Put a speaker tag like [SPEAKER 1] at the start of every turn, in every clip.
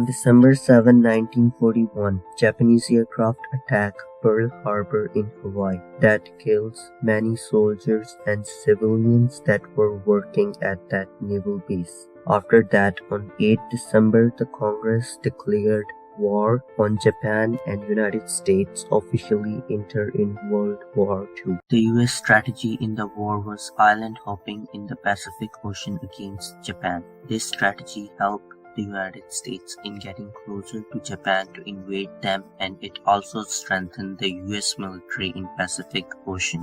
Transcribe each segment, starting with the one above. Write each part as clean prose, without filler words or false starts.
[SPEAKER 1] On December 7, 1941, Japanese aircraft attack Pearl Harbor in Hawaii that kills many soldiers and civilians that were working at that naval base. After that, on 8 December, the Congress declared war on Japan and United States officially enter in World War II. The US strategy in the war was island hopping in the Pacific Ocean against Japan. This strategy helped the United States in getting closer to Japan to invade them, and it also strengthened the US military in Pacific Ocean.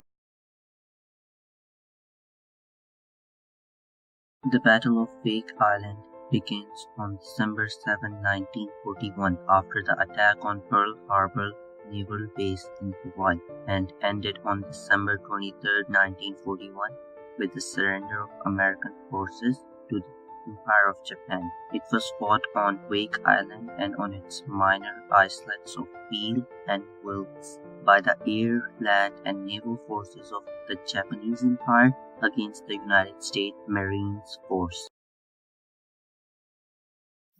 [SPEAKER 1] The Battle of Wake Island begins on December 7, 1941 after the attack on Pearl Harbor Naval Base in Hawaii, and ended on December 23, 1941 with the surrender of American forces to the Empire of Japan. It was fought on Wake Island and on its minor islets of Peel and Wilkes by the air, land, and naval forces of the Japanese Empire against the United States Marines Force.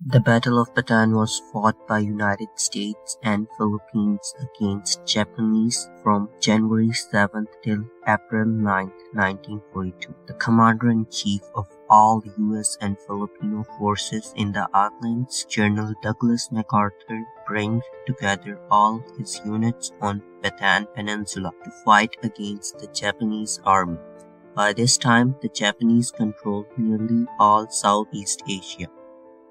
[SPEAKER 1] The Battle of Bataan was fought by United States and Philippines against Japanese from January 7th till April 9th, 1942. The Commander-in-Chief of all US and Filipino forces in the islands, General Douglas MacArthur, brought together all his units on Bataan Peninsula to fight against the Japanese army. By this time, the Japanese controlled nearly all Southeast Asia.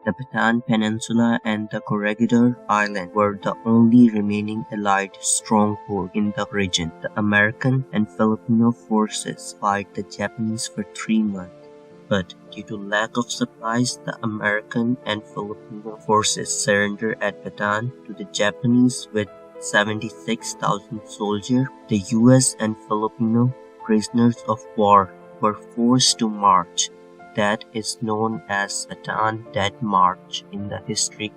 [SPEAKER 1] The Bataan Peninsula and the Corregidor Island were the only remaining Allied stronghold in the region. The American and Filipino forces fought the Japanese for 3 months, but due to lack of supplies, the American and Filipino forces surrendered at Bataan to the Japanese with 76,000 soldiers. The US and Filipino prisoners of war were forced to march. That is known as Bataan Dead March in the history.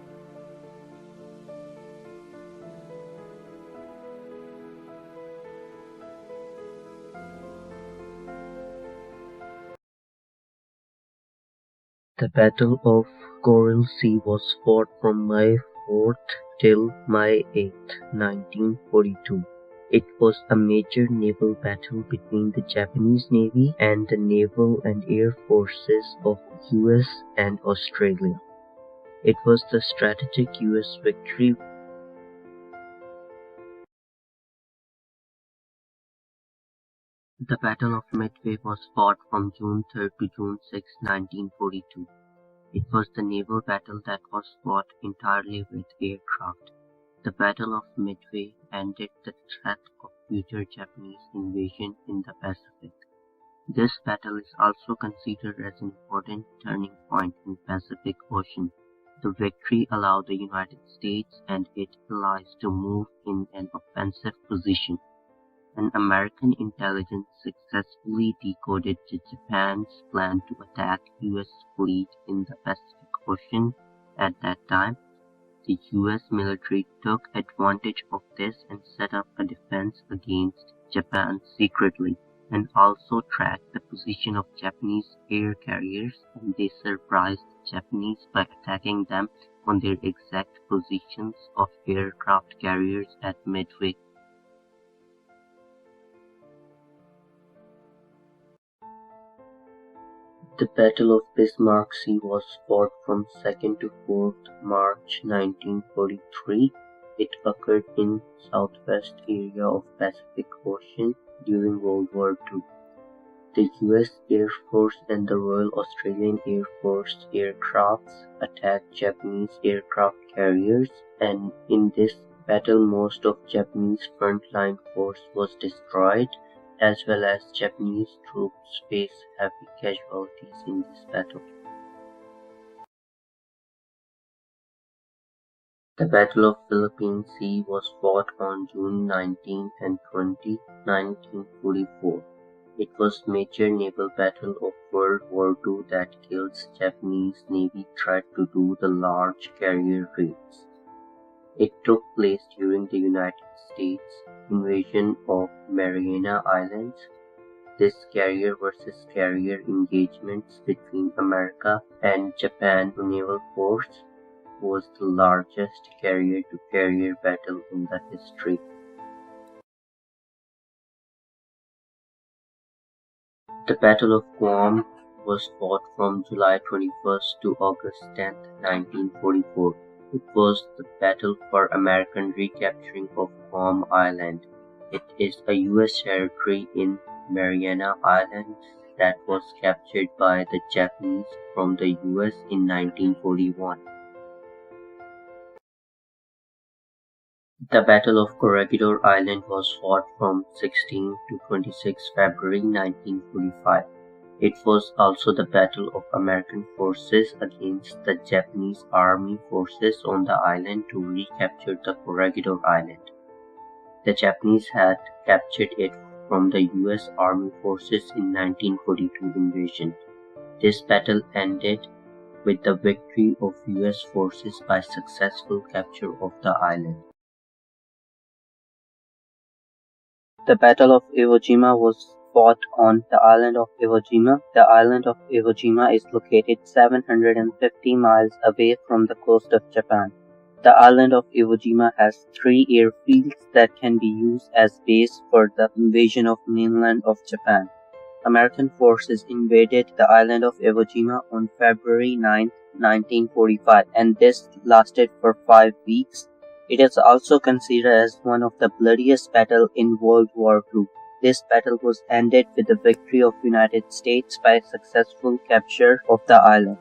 [SPEAKER 1] The Battle of Coral Sea was fought from May 4th till May 8th, 1942. It was a major naval battle between the Japanese Navy and the naval and air forces of US and Australia. It was the strategic US victory. The Battle of Midway was fought from June 3rd to June 6, 1942. It was the naval battle that was fought entirely with aircraft. The Battle of Midway ended the threat of future Japanese invasion in the Pacific. This battle is also considered as an important turning point in the Pacific Ocean. The victory allowed the United States and its allies to move in an offensive position. An American intelligence successfully decoded Japan's plan to attack US fleet in the Pacific Ocean. At that time, the US military took advantage of this and set up a defense against Japan secretly, and also tracked the position of Japanese air carriers, and they surprised the Japanese by attacking them on their exact positions of aircraft carriers at Midway. The Battle of Bismarck Sea was fought from 2nd to 4th March 1943. It occurred in southwest area of Pacific Ocean during World War II. The US Air Force and the Royal Australian Air Force aircrafts attacked Japanese aircraft carriers, and in this battle most of Japanese frontline force was destroyed, as well as Japanese troops faced heavy casualties in this battle. The Battle of Philippine Sea was fought on June 19 and 20, 1944. It was major naval battle of World War II that killed Japanese Navy tried to do the large carrier raids. It took place during the United States invasion of Mariana Islands. This carrier versus carrier engagements between America and Japan naval force was the largest carrier-to-carrier battle in the history. The Battle of Guam was fought from July 21st to August 10th, 1944. It was the battle for American recapturing of Guam Island. It is a U.S. territory in Mariana Islands that was captured by the Japanese from the U.S. in 1941. The Battle of Corregidor Island was fought from 16 to 26 February 1945. It was also the battle of American forces against the Japanese Army forces on the island to recapture the Corregidor Island. The Japanese had captured it from the U.S. Army forces in 1942 invasion. This battle ended with the victory of U.S. forces by successful capture of the island. The Battle of Iwo Jima was fought on the island of Iwo Jima. The island of Iwo Jima is located 750 miles away from the coast of Japan. The island of Iwo Jima has 3 airfields that can be used as base for the invasion of mainland of Japan. American forces invaded the island of Iwo Jima on February 9, 1945, and this lasted for 5 weeks. It is also considered as one of the bloodiest battles in World War II. This battle was ended with the victory of United States by successful capture of the island.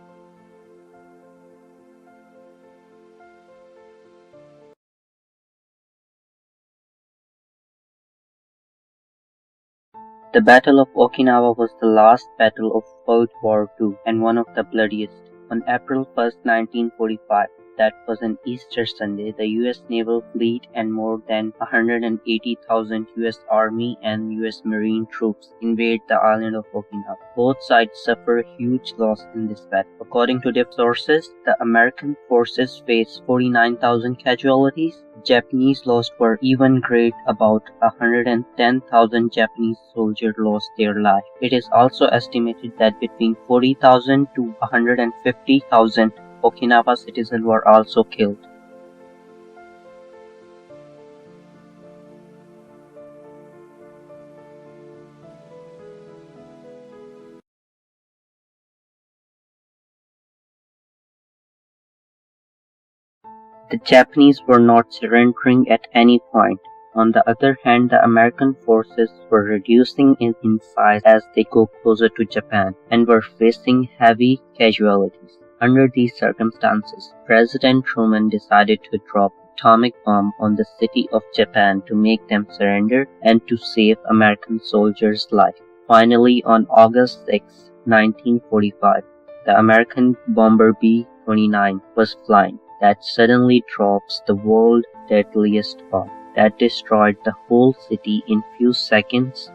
[SPEAKER 1] The Battle of Okinawa was the last battle of World War II and one of the bloodiest. On April 1, 1945, that was an Easter Sunday, the U.S. Naval Fleet and more than 180,000 U.S. Army and U.S. Marine troops invade the island of Okinawa. Both sides suffer huge loss in this battle. According to different sources, the American forces faced 49,000 casualties. Japanese loss were even great, about 110,000 Japanese soldiers lost their life. It is also estimated that between 40,000 to 150,000 Okinawa citizens were also killed. The Japanese were not surrendering at any point. On the other hand, the American forces were reducing in size as they go closer to Japan and were facing heavy casualties. Under these circumstances, President Truman decided to drop atomic bomb on the city of Japan to make them surrender and to save American soldiers' life. Finally, on August 6, 1945, the American bomber B-29 was flying. That suddenly drops the world's deadliest bomb that destroyed the whole city in few seconds.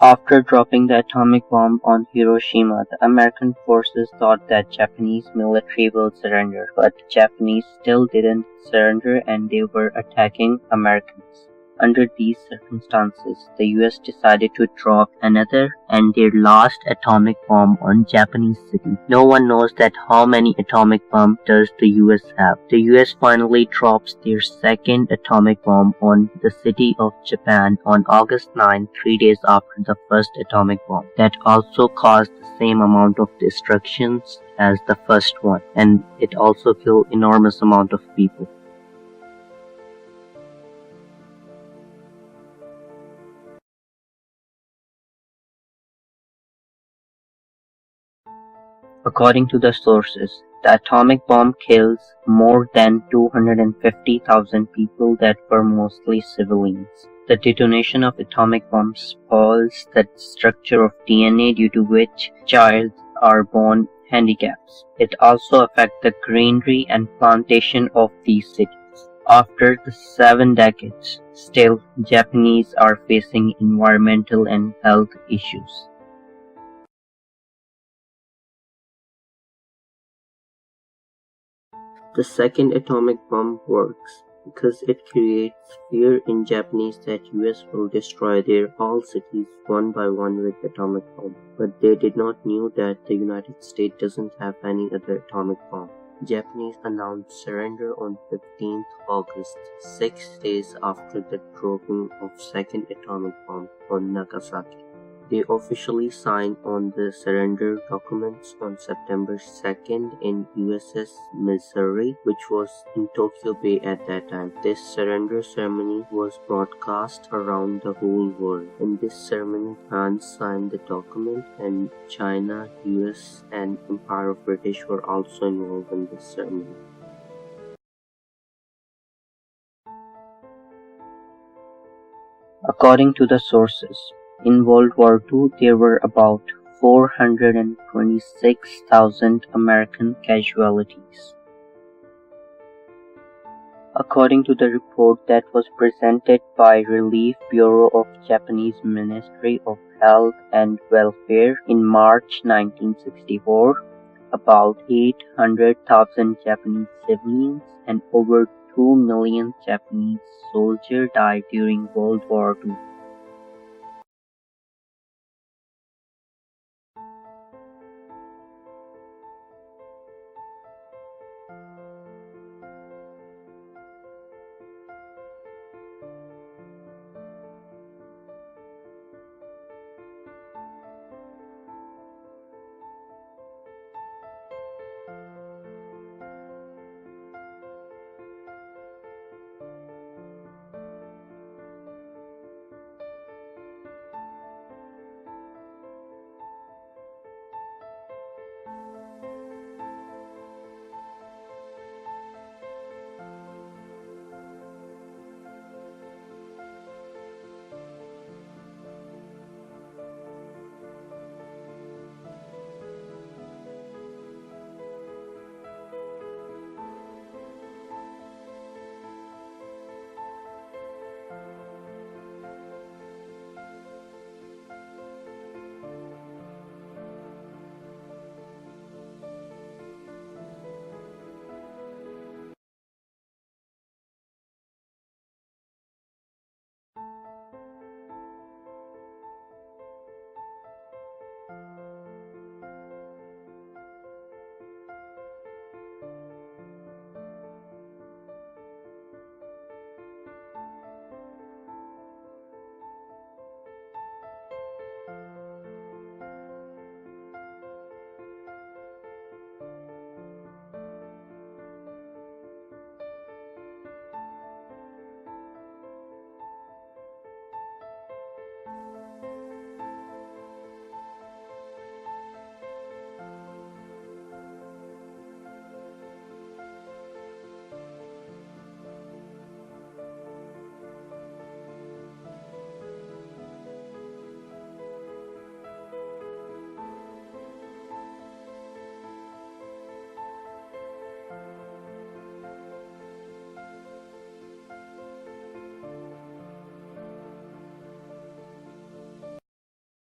[SPEAKER 1] After dropping the atomic bomb on Hiroshima, the American forces thought that Japanese military will surrender, but the Japanese still didn't surrender and they were attacking Americans. Under these circumstances, the US decided to drop another and their last atomic bomb on Japanese city. No one knows that how many atomic bombs does the US have. The US finally drops their second atomic bomb on the city of Japan on August 9, 3 days after the first atomic bomb. That also caused the same amount of destructions as the first one, and it also killed enormous amount of people. According to the sources, the atomic bomb kills more than 250,000 people that were mostly civilians. The detonation of atomic bombs spoils the structure of DNA, due to which children are born handicaps. It also affects the greenery and plantation of these cities. After the 7 decades, still Japanese are facing environmental and health issues. The second atomic bomb works because it creates fear in Japanese that US will destroy their all cities one by one with atomic bomb. But they did not knew that the United States doesn't have any other atomic bomb. Japanese announced surrender on 15th August, 6 days after the dropping of second atomic bomb on Nagasaki. They officially signed on the surrender documents on September 2nd in USS Missouri, which was in Tokyo Bay at that time. This surrender ceremony was broadcast around the whole world. In this ceremony, France signed the document, and China, US, and Empire of British were also involved in this ceremony. According to the sources, in World War II there were about 426,000 American casualties. According to the report that was presented by Relief Bureau of Japanese Ministry of Health and Welfare in March 1964, about 800,000 Japanese civilians and over 2 million Japanese soldiers died during World War II.